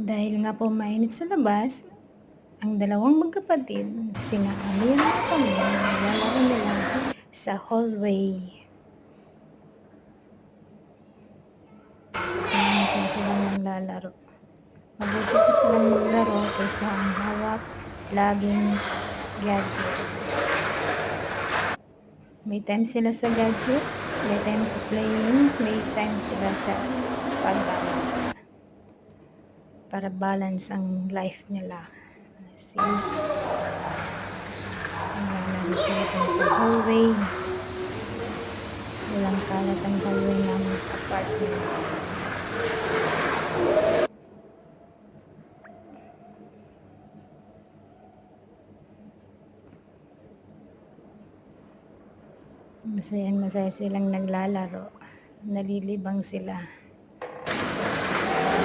Dahil nga po mainit sa labas, ang dalawang magkapatid, sina Amir at Pamela, naglalaro nila sa hallway. Isa-isa silang naglalaro. Mabuti pa silang maglaro kaysa ang hawak laging gadgets. May time sila sa gadgets, may time sa playing, may time sila sa paglalaro. Para balance ang life nila. See? Naglalaro sila sa hallway. Walang kalat ang hallway namin sa apartment. Masaya silang naglalaro. Nalilibang sila.